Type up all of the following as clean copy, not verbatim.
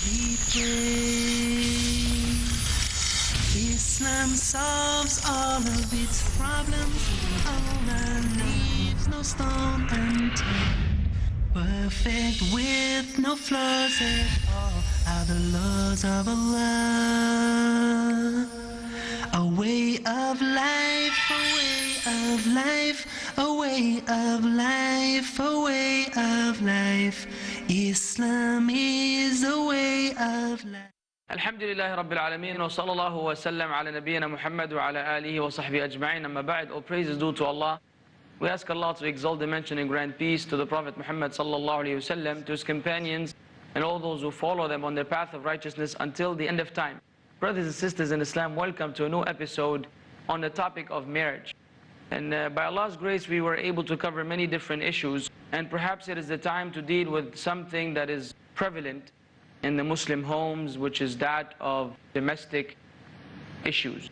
we pray. Islam solves all of its problems. Allah leaves no stone unturned. Perfect with no flaws at all are the laws of Allah. A way of life, a way of life, a way of life, a way of life. Islam is a way of life. Alhamdulillahi Rabbil Alameen wa sallallahu wa sallam ala nabiyyina Muhammad wa ala alihi wa sahbihi ajma'in. Amma ba'd, all praise is due to Allah. We ask Allah to exalt the mention and grant peace to the Prophet Muhammad sallallahu alayhi wa sallam, to his companions and all those who follow them on their path of righteousness until the end of time. Brothers and sisters in Islam, welcome to a new episode on the topic of marriage. And by Allah's grace, we were able to cover many different issues, and perhaps it is the time to deal with something that is prevalent in the Muslim homes, which is that of domestic issues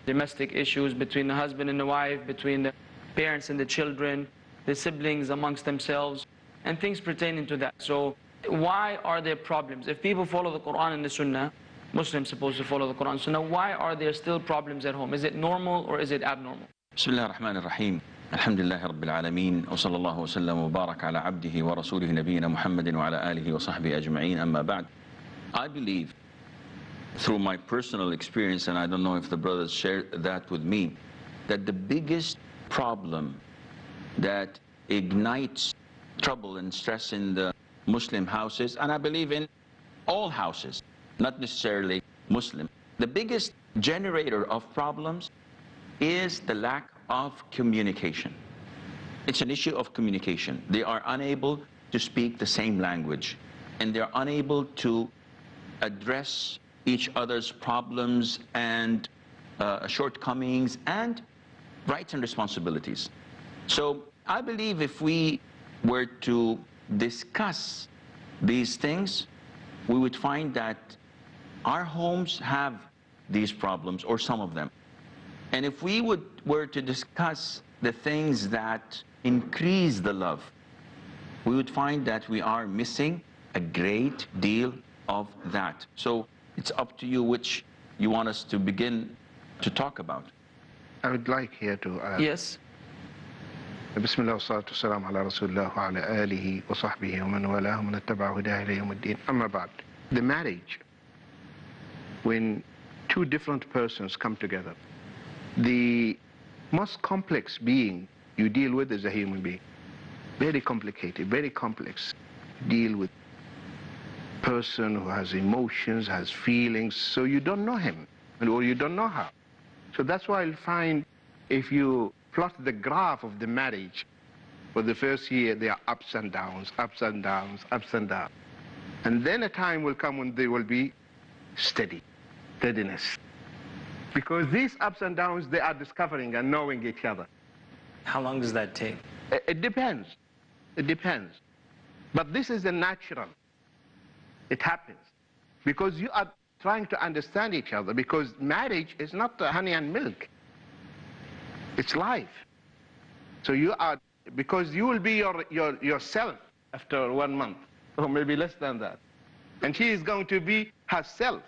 between the husband and the wife, between the parents and the children, the siblings amongst themselves, and things pertaining to that. So why are there problems? If people follow the Quran and the Sunnah, Muslims supposed to follow the Quran and Sunnah, why are there still problems at home? Is it normal or is it abnormal? Bismillah ar-Rahman ar-Rahim. Alhamdulillahi Rabbil Alameen. Wa sallallahu wa sallam wa barak ala abdihi wa rasulihi nabiyyina Muhammadin wa ala alihi wa sahbihi ajma'in. Amma ba'd. I believe, through my personal experience, and I don't know if the brothers share that with me, that the biggest problem that ignites trouble and stress in the Muslim houses, and I believe in all houses, not necessarily Muslim, the biggest generator of problems is the lack of communication. It's an issue of communication. They are unable to speak the same language, and they're unable to address each other's problems and shortcomings and rights and responsibilities. So I believe if we were to discuss these things, we would find that our homes have these problems, or some of them. And if we were to discuss the things that increase the love, we would find that we are missing a great deal of that. So it's up to you which you want us to begin to talk about. I would like here to add. Yes. Bismillah wa salatu wa salam ala rasulullah wa ala alihi wa sahbihi wa man walahu man ittaba'a hudahu ila yawm ad-din. Amma ba'd. The marriage, when two different persons come together, the most complex being you deal with is a human being. Very complicated, very complex. Deal with person who has emotions, has feelings, so you don't know him, or you don't know her. So that's why you'll find, if you plot the graph of the marriage, for the first year there are ups and downs, ups and downs, ups and downs. And then a time will come when they will be steadiness. Because these ups and downs, they are discovering and knowing each other. How long does that take? It depends. It depends. But this is a natural. It happens because you are trying to understand each other, because marriage is not honey and milk. It's life. So you are, because you will be yourself after 1 month, or maybe less than that. And she is going to be herself.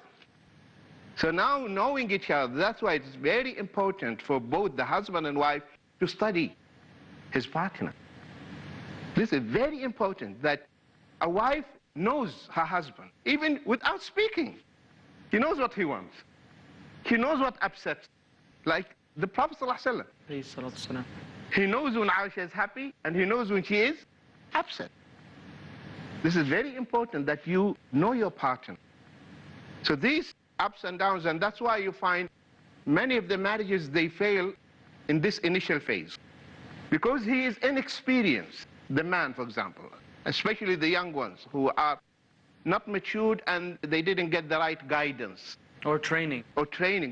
So now knowing each other, that's why it's very important for both the husband and wife to study his partner. This is very important, that a wife knows her husband, even without speaking. He knows what he wants. He knows what upsets. Like the Prophet ﷺ. He knows when Aisha is happy, and he knows when she is upset. This is very important, that you know your partner. So these ups and downs, and that's why you find many of the marriages, they fail in this initial phase. Because he is inexperienced, the man, for example, especially the young ones who are not matured and they didn't get the right guidance. Or training.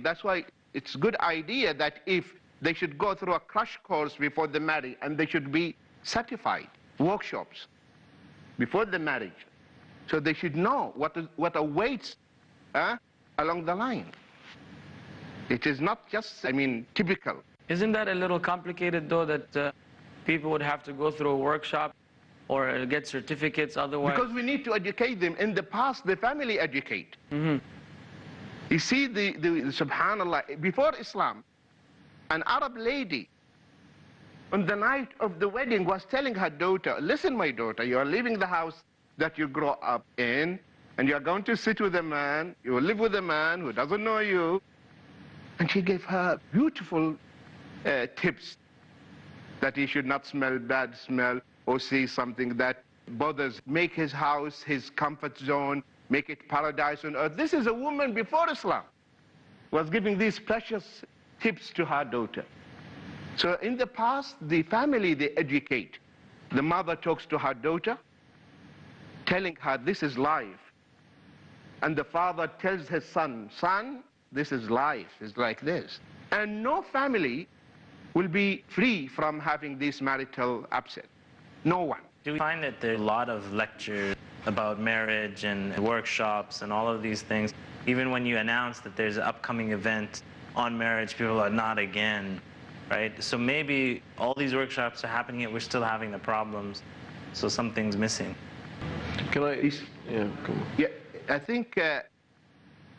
That's why it's a good idea that if they should go through a crash course before the marriage, and they should be certified, workshops before the marriage. So they should know what awaits along the line. It is not just, typical. Isn't that a little complicated though, that people would have to go through a workshop or get certificates otherwise? Because we need to educate them. In the past, the family educate. You see, subhanallah, before Islam, an Arab lady on the night of the wedding was telling her daughter, listen, my daughter, you are leaving the house that you grow up in, and you are going to sit with a man, you will live with a man who doesn't know you. And she gave her beautiful tips that he should not smell bad smell or see something that bothers. Make his house his comfort zone, make it paradise on earth. This is a woman before Islam was giving these precious tips to her daughter. So in the past, the family, they educate. The mother talks to her daughter, telling her this is life. And the father tells his son, son, this is life, it's like this. And no family will be free from having this marital upset. No one. Do we find that there are a lot of lectures about marriage and workshops and all of these things? Even when you announce that there's an upcoming event on marriage, people are not again, right? So maybe all these workshops are happening yet we're still having the problems, so something's missing. Can I? Yeah, come on. Yeah, I think,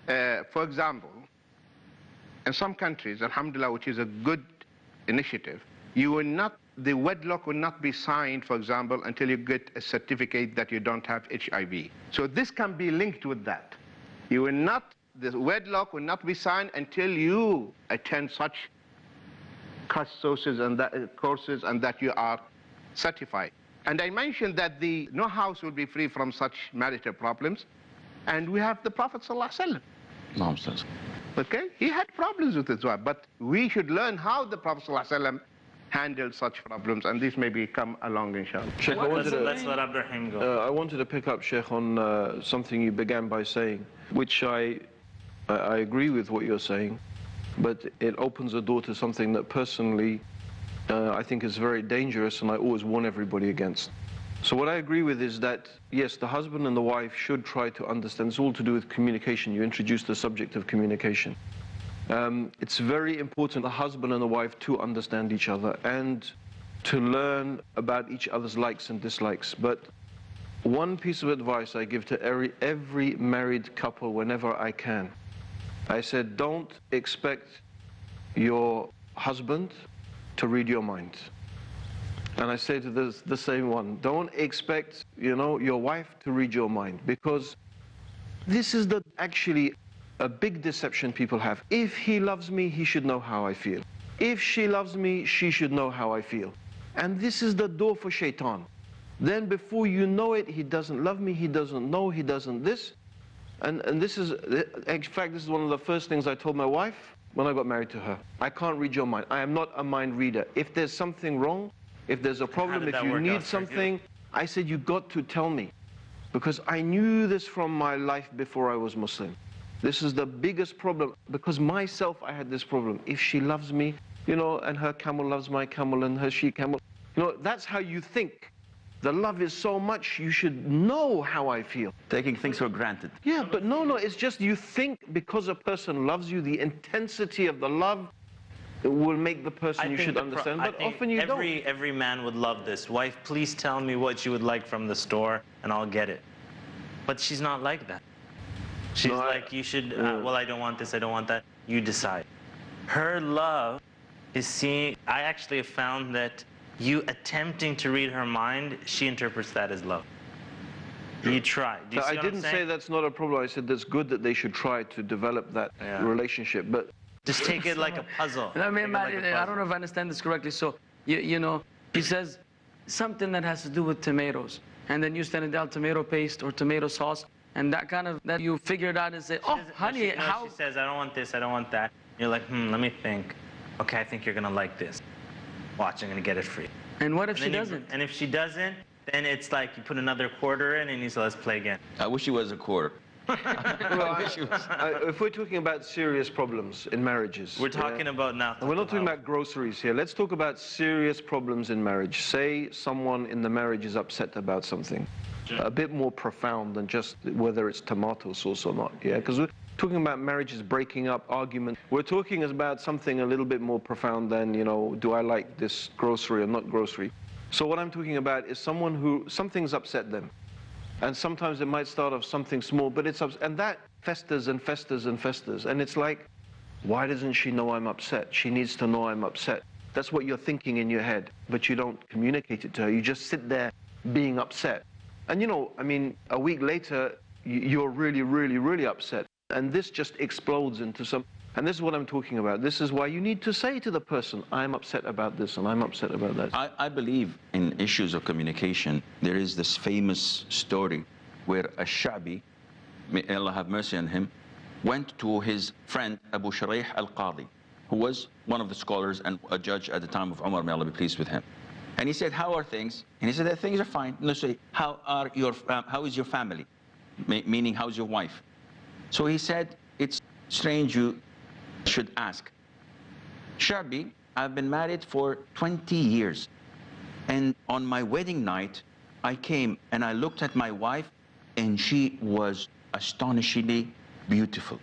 for example, in some countries, alhamdulillah, which is a good initiative, you will not, the wedlock will not be signed, for example, until you get a certificate that you don't have HIV. So this can be linked with that. You will not, the wedlock will not be signed until you attend such courses and that you are certified. And I mentioned that no house will be free from such marital problems. And we have the Prophet ﷺ. Okay? He had problems with his wife, but we should learn how the Prophet ﷺ handled such problems, and this maybe come along, inshallah. Sheikh, Let's let Abdur Raheem go. I wanted to pick up, Sheikh, on something you began by saying, which I agree with what you're saying, but it opens a door to something that personally I think is very dangerous, and I always warn everybody against. So what I agree with is that, yes, the husband and the wife should try to understand. It's all to do with communication. You introduced the subject of communication. It's very important, the husband and the wife, to understand each other and to learn about each other's likes and dislikes. But one piece of advice I give to every married couple whenever I can, I said, don't expect your husband to read your mind. And I say to the same one, don't expect, your wife to read your mind, because this is actually a big deception people have. If he loves me, he should know how I feel. If she loves me, she should know how I feel. And this is the door for shaitan. Then before you know it, he doesn't love me, he doesn't know, he doesn't this. And this is, in fact, this is one of the first things I told my wife when I got married to her. I can't read your mind. I am not a mind reader. If there's something wrong, if there's a problem, if you need something, I said, you got to tell me. Because I knew this from my life before I was Muslim. This is the biggest problem, because myself, I had this problem. If she loves me, and her camel loves my camel, and her she camel, that's how you think. The love is so much, you should know how I feel. Taking things for granted. Yeah, but no, it's just you think because a person loves you, the intensity of the love will make the person you should understand, but often you don't. Every man would love this. Wife, please tell me what you would like from the store, and I'll get it. But she's not like that. She's like, you should, well, I don't want this, I don't want that. You decide. Her love is seeing, I actually have found that you attempting to read her mind, she interprets that as love. You try. Do you see I didn't say that's not a problem. I said that's good that they should try to develop that relationship, but just take it like a puzzle. I mean, I don't know if I understand this correctly. So, he says something that has to do with tomatoes, and then you stand down tomato paste or tomato sauce, and that you figure it out and say, oh, honey, how? She says, I don't want this, I don't want that. You're like, let me think. Okay, I think you're gonna like this. Watch, I'm gonna get it free. And what if she doesn't? And if she doesn't, then it's like you put another quarter in and you say, let's play again. I wish it was a quarter. If we're talking about serious problems in marriages. We're talking about now. We're not talking about groceries here. Let's talk about serious problems in marriage. Say someone in the marriage is upset about something. A bit more profound than just whether it's tomato sauce or not. Yeah, because we're talking about marriages breaking up, argument. We're talking about something a little bit more profound than, do I like this grocery or not grocery. So what I'm talking about is someone who, something's upset them. And sometimes it might start off something small, but it's upset, and that festers and festers and festers. And it's like, why doesn't she know I'm upset? She needs to know I'm upset. That's what you're thinking in your head, but you don't communicate it to her. You just sit there being upset. And you know, I mean, a week later, you're really, really, really upset. And this just explodes into some, and this is what I'm talking about. This is why you need to say to the person, I'm upset about this and I'm upset about that. I believe in issues of communication. There is this famous story where a Shabi, may Allah have mercy on him, went to his friend Abu Shareef al-Qadi, who was one of the scholars and a judge at the time of Umar, may Allah be pleased with him. And he said, how are things? And he said, that things are fine. No, say, how is your family? Meaning, how's your wife? So he said, it's strange you should ask. Shabi, I've been married for 20 years. And on my wedding night, I came and I looked at my wife and she was astonishingly beautiful.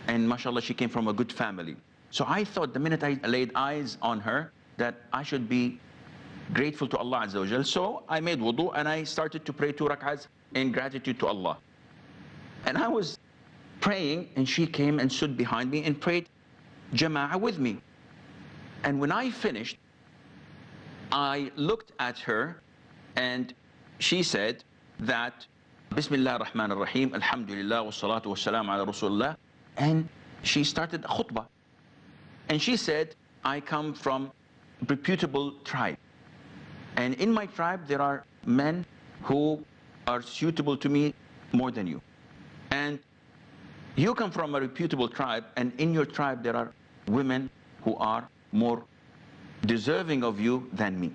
And mashallah, she came from a good family. So I thought the minute I laid eyes on her that I should be grateful to Allah Azza wa Jal. So I made wudu and I started to pray 2 rak'ahs in gratitude to Allah. And I was praying and she came and stood behind me and prayed jama'ah with me. And when I finished, I looked at her and she said that Bismillah ar-Rahman ar-Rahim, Alhamdulillah, wa salatu wa salam ala Rasulullah. And she started a khutbah. And she said, I come from a reputable tribe. And in my tribe, there are men who are suitable to me more than you. And you come from a reputable tribe, and in your tribe, there are women who are more deserving of you than me.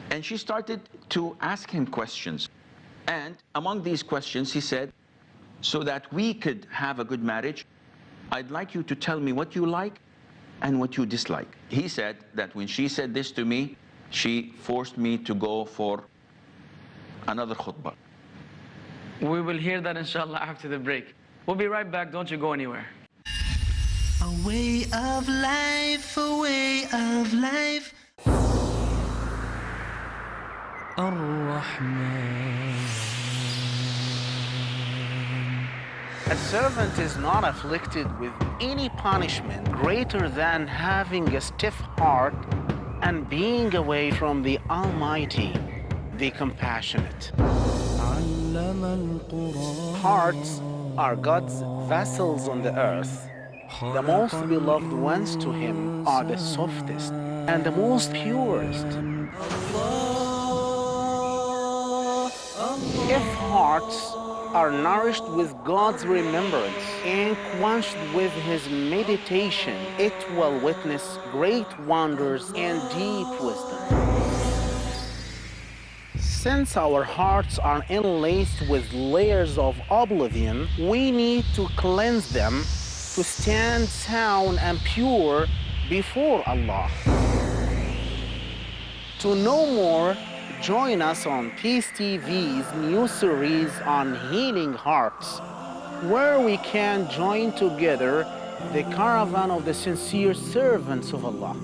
And she started to ask him questions. And among these questions, he said, so that we could have a good marriage, I'd like you to tell me what you like and what you dislike. He said that when she said this to me, she forced me to go for another khutbah. We will hear that inshallah after the break. We'll be right back, don't you go anywhere. A way of life, a way of life. Ar-Rahman. A servant is not afflicted with any punishment greater than having a stiff heart and being away from the Almighty, the Compassionate. Hearts are God's vessels on the earth. The most beloved ones to Him are the softest and the most purest. If hearts are nourished with God's remembrance and quenched with His meditation, it will witness great wonders and deep wisdom. Since our hearts are enlaced with layers of oblivion, we need to cleanse them to stand sound and pure before Allah. To know more, join us on Peace TV's new series on healing hearts, where we can join together the caravan of the sincere servants of Allah.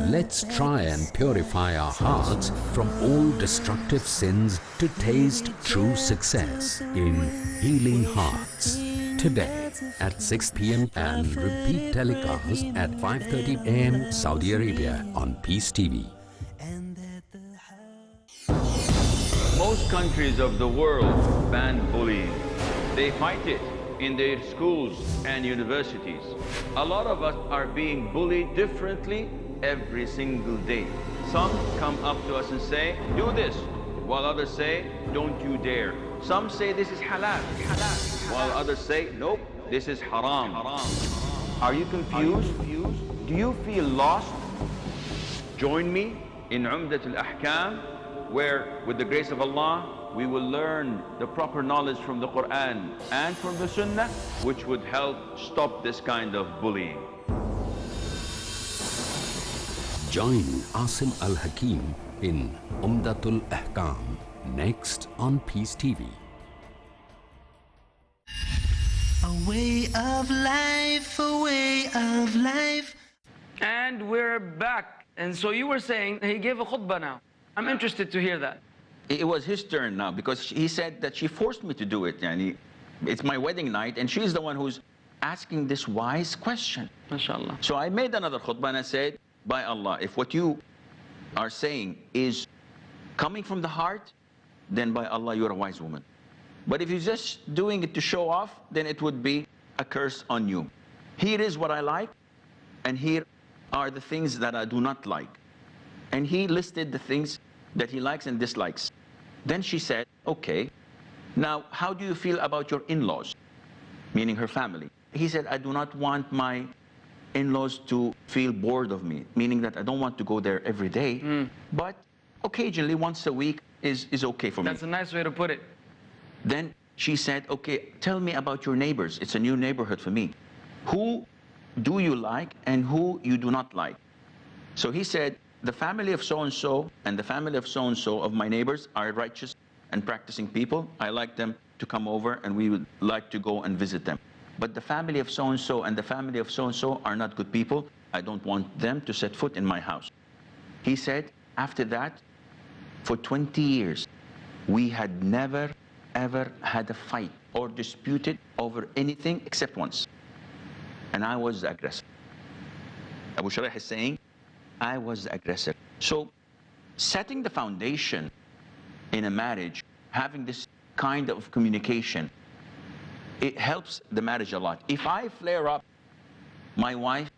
Let's try and purify our hearts from all destructive sins to taste true success in Healing Hearts. Today at 6 p.m. and repeat telecast at 5:30 a.m. Saudi Arabia on Peace TV. Most countries of the world ban bullying. They fight it in their schools and universities. A lot of us are being bullied differently every single day. Some come up to us and say, do this, while others say, don't you dare. Some say this is halal, while others say, nope, this is haram. Are you confused? Do you feel lost? Join me in Umdat Al Ahkam, where with the grace of Allah, we will learn the proper knowledge from the Quran and from the Sunnah, which would help stop this kind of bullying. Join Assim Al Hakeem in Umdatul Ahkam, next on Peace TV. A way of life, a way of life. And we're back. And so you were saying he gave a khutbah now. I'm interested to hear that. It was his turn now, because he said that she forced me to do it. And it's my wedding night, and she's the one who's asking this wise question. MashaAllah. So I made another khutbah and I said, by Allah, if what you are saying is coming from the heart, then by Allah, you're a wise woman. But if you're just doing it to show off, then it would be a curse on you. Here is what I like, and here are the things that I do not like. And he listed the things that he likes and dislikes. Then she said, okay, now how do you feel about your in-laws? Meaning her family. He said, I do not want my in-laws to feel bored of me, meaning that I don't want to go there every day, but occasionally, once a week is okay for me. That's a nice way to put it. Then she said, okay, tell me about your neighbors. It's a new neighborhood for me. Who do you like and who you do not like? So he said, the family of so-and-so and the family of so-and-so of my neighbors are righteous and practicing people. I like them to come over and we would like to go and visit them. But the family of so-and-so and the family of so-and-so are not good people. I don't want them to set foot in my house. He said, after that, for 20 years, we had never, ever had a fight or disputed over anything except once. And I was the aggressor. Abu Shareef is saying, I was the aggressor. So, setting the foundation in a marriage, having this kind of communication, it helps the marriage a lot. If I flare up, my wife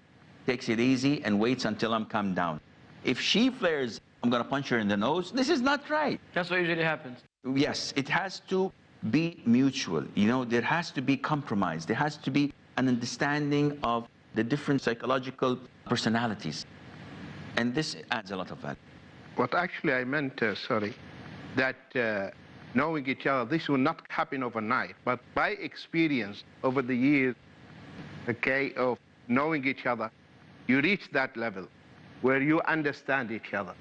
takes it easy and waits until I'm calmed down. If she flares, I'm going to punch her in the nose. This is not right. That's what usually happens. Yes, it has to be mutual. You know, there has to be compromise. There has to be an understanding of the different psychological personalities. And this adds a lot of value. What actually I meant, that knowing each other, this will not happen overnight, but by experience over the years, okay, of knowing each other, you reach that level where you understand each other.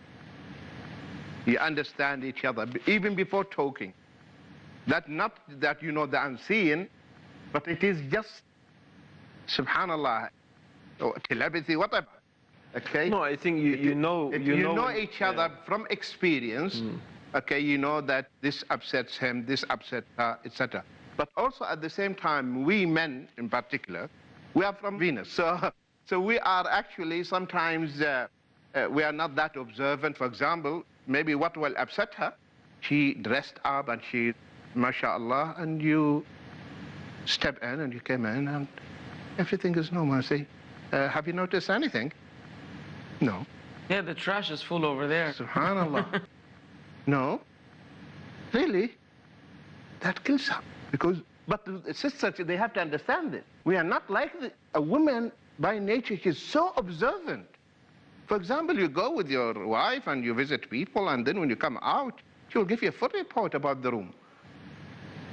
You understand each other, even before talking. That not that you know the unseen, but it is just, subhanallah, or telepathy, whatever. Okay? No, I think you know each other from experience. Okay, you know that this upsets him, this upsets her, etc. But also at the same time, we men in particular, we are from Venus. So we are actually sometimes, we are not that observant. For example, maybe what will upset her, she dressed up and she, mashallah, and you step in and you came in and everything is normal. Say, have you noticed anything? No. Yeah, the trash is full over there. Subhanallah. No, really, that kills her. But the sisters, they have to understand this. We are not like a woman by nature. She's so observant. For example, you go with your wife and you visit people, and then when you come out, she will give you a full report about the room.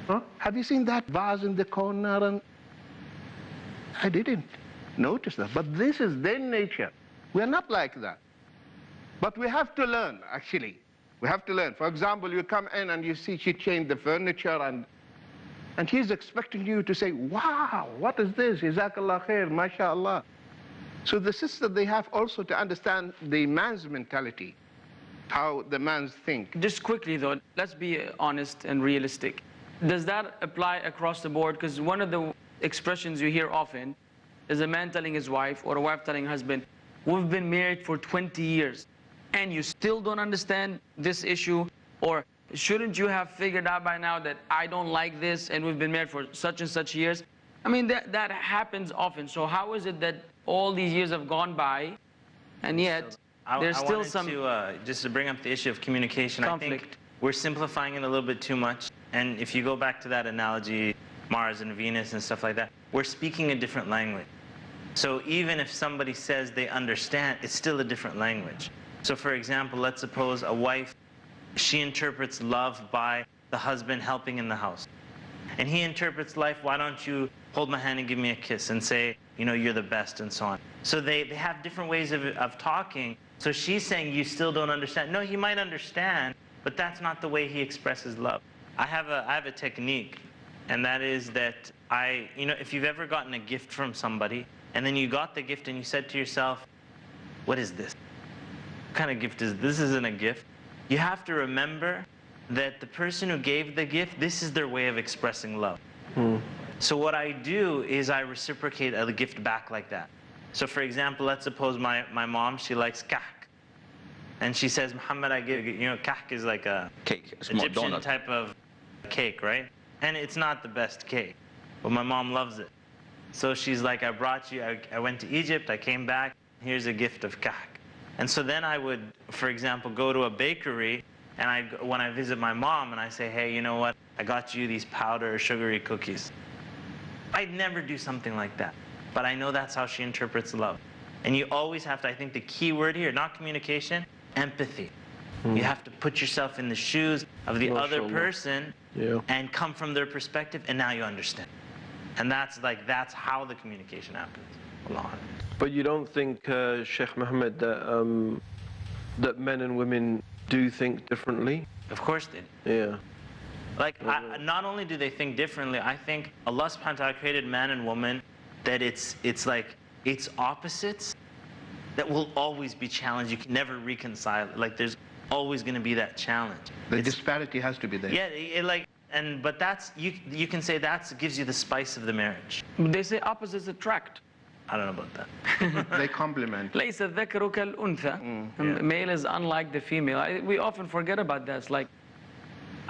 Huh? Have you seen that vase in the corner? And I didn't notice that. But this is their nature. We are not like that. But we have to learn, actually. We have to learn. For example, you come in and you see she changed the furniture and she's expecting you to say, wow, what is this? Jazakallah khair, mashallah. So the sister, they have also to understand the man's mentality, how the man's think. Just quickly though, let's be honest and realistic. Does that apply across the board? Because one of the expressions you hear often is a man telling his wife or a wife telling her husband, we've been married for 20 years. And you still don't understand this issue? Or shouldn't you have figured out by now that I don't like this and we've been married for such and such years? I mean, that happens often. So how is it that all these years have gone by and yet there's still some... Just to bring up the issue of communication, conflict. I think we're simplifying it a little bit too much. And if you go back to that analogy, Mars and Venus and stuff like that, we're speaking a different language. So even if somebody says they understand, it's still a different language. So for example, let's suppose a wife, she interprets love by the husband helping in the house. And he interprets life, why don't you hold my hand and give me a kiss and say, you know, you're the best and so on. So they have different ways of talking. So she's saying you still don't understand. No, he might understand, but that's not the way he expresses love. I have a technique, and that is that you know, if you've ever gotten a gift from somebody, and then you got the gift and you said to yourself, what is this? What kind of gift is this? This isn't a gift. You have to remember that the person who gave the gift, this is their way of expressing love. So what I do is I reciprocate a gift back like that. So for example, let's suppose my mom, she likes kahk. And she says, Muhammad, I give you, kahk is like a Cake, a small Egyptian donut. type of cake, right? And it's not the best cake, but my mom loves it. So she's like, I brought you, I went to Egypt, I came back, here's a gift of kahk. And so then I would, for example, go to a bakery, and when I visit my mom and I say, hey, you know what, I got you these powder sugary cookies. I'd never do something like that, but I know that's how she interprets love. And you always have to, I think the key word here, not communication, empathy. You have to put yourself in the shoes of the other person and come from their perspective, and now you understand. And that's how the communication happens. Allah. But you don't think, Sheikh Mohammed, that men and women do think differently? Of course they do. Yeah. Like, not only do they think differently, I think Allah subhanahu wa ta'ala created man and woman that it's opposites that will always be challenged. You can never reconcile it. Like, there's always going to be that challenge. The disparity has to be there. Yeah, but that's, you can say that gives you the spice of the marriage. They say opposites attract. I don't know about that. They complement. ليس الذكر كالأنثى. Male is unlike the female. We often forget about that. It's like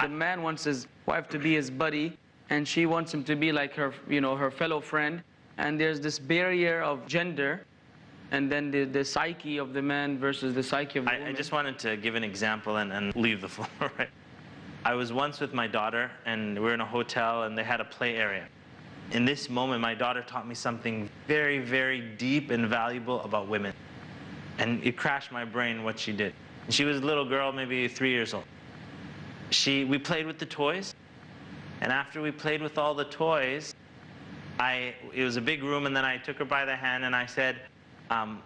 the man wants his wife to be his buddy, and she wants him to be like her, her fellow friend. And there's this barrier of gender, and then the psyche of the man versus the psyche of the woman. I just wanted to give an example and leave the floor, right? I was once with my daughter, and we were in a hotel, and they had a play area. In this moment, my daughter taught me something very, very deep and valuable about women. And it crashed my brain what she did. And she was a little girl, maybe 3 years old. We played with the toys, and after we played with all the toys, it was a big room, and then I took her by the hand and I said,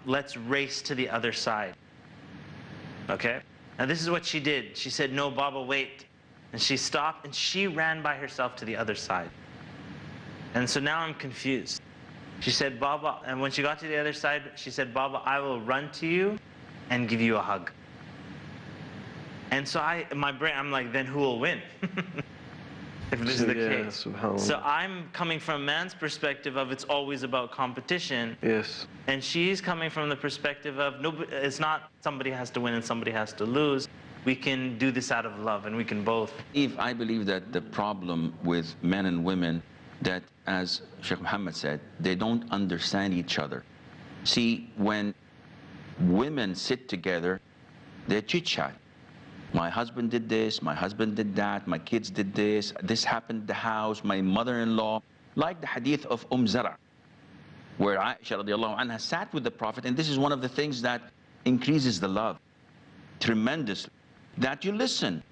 let's race to the other side. Okay? Now this is what she did. She said, no, Baba, wait. And she stopped, and she ran by herself to the other side. And so now I'm confused. She said, Baba, and when she got to the other side, she said, Baba, I will run to you and give you a hug. And so in my brain, I'm like, then who will win? If this is the case. So I'm coming from man's perspective of it's always about competition. Yes. And she's coming from the perspective of, no, it's not somebody has to win and somebody has to lose. We can do this out of love, and we can both. I believe that the problem with men and women, that as Sheikh Muhammad said, they don't understand each other. See, when women sit together, they chit-chat. My husband did this, my husband did that, my kids did this happened in the house, my mother-in-law. Like the hadith of Zara, where Aisha radiallahu anha sat with the Prophet, and this is one of the things that increases the love tremendously, that you listen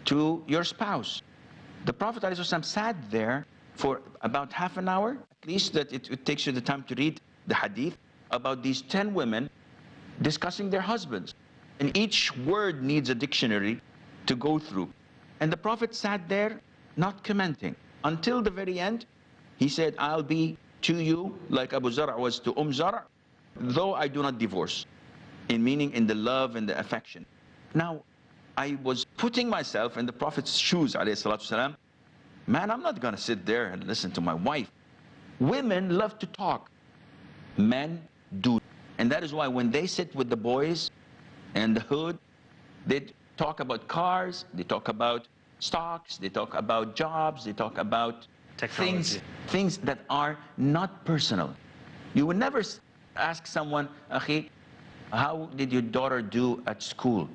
to your spouse. The Prophet ﷺ sat there for about half an hour, at least that it takes you the time to read the hadith about these 10 women discussing their husbands. And each word needs a dictionary to go through. And the Prophet sat there not commenting. Until the very end, he said, I'll be to you like Abu Zar' was to Zar', though I do not divorce. In meaning, in the love and the affection. Now, I was putting myself in the Prophet's shoes, alayhi salatu salam. Man, I'm not going to sit there and listen to my wife. Women love to talk. Men do. And that is why when they sit with the boys and the hood, they talk about cars, they talk about stocks, they talk about jobs, they talk about things that are not personal. You would never ask someone, Akhi, how did your daughter do at school?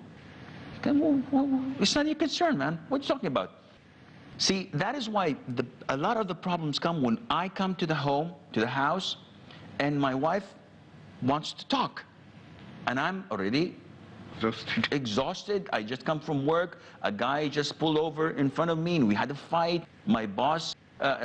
It's not your concern, man. What are you talking about? See, that is why a lot of the problems come when I come to the home, to the house, and my wife wants to talk. And I'm already exhausted. I just come from work. A guy just pulled over in front of me and we had a fight. My boss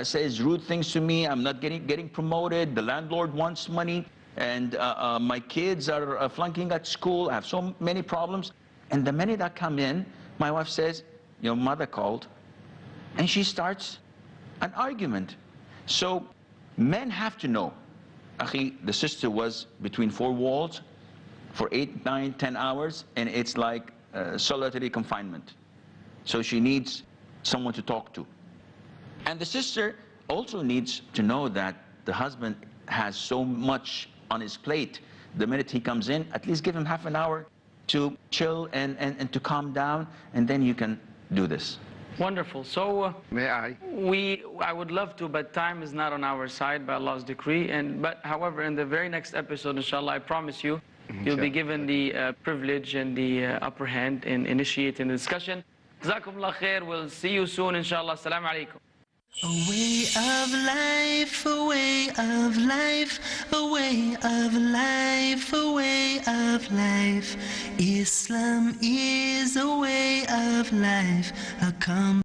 says rude things to me. I'm not getting promoted. The landlord wants money. And my kids are flunking at school. I have so many problems. And the minute I come in, my wife says, your mother called. And she starts an argument. So men have to know, Akhi, the sister was between four walls, for 8, 9, 10 hours, and it's like solitary confinement. So she needs someone to talk to. And the sister also needs to know that the husband has so much on his plate. The minute he comes in, at least give him half an hour to chill and to calm down, and then you can do this. Wonderful. So May I? I would love to, but time is not on our side by Allah's decree. But however, in the very next episode, inshallah, I promise you, you'll be given the privilege and the upper hand in initiating the discussion. Jazakumullah khair. We'll see you soon, inshallah. Assalamu alaikum. A way of life, a way of life, a way of life, a way of life. Islam is a way of life, a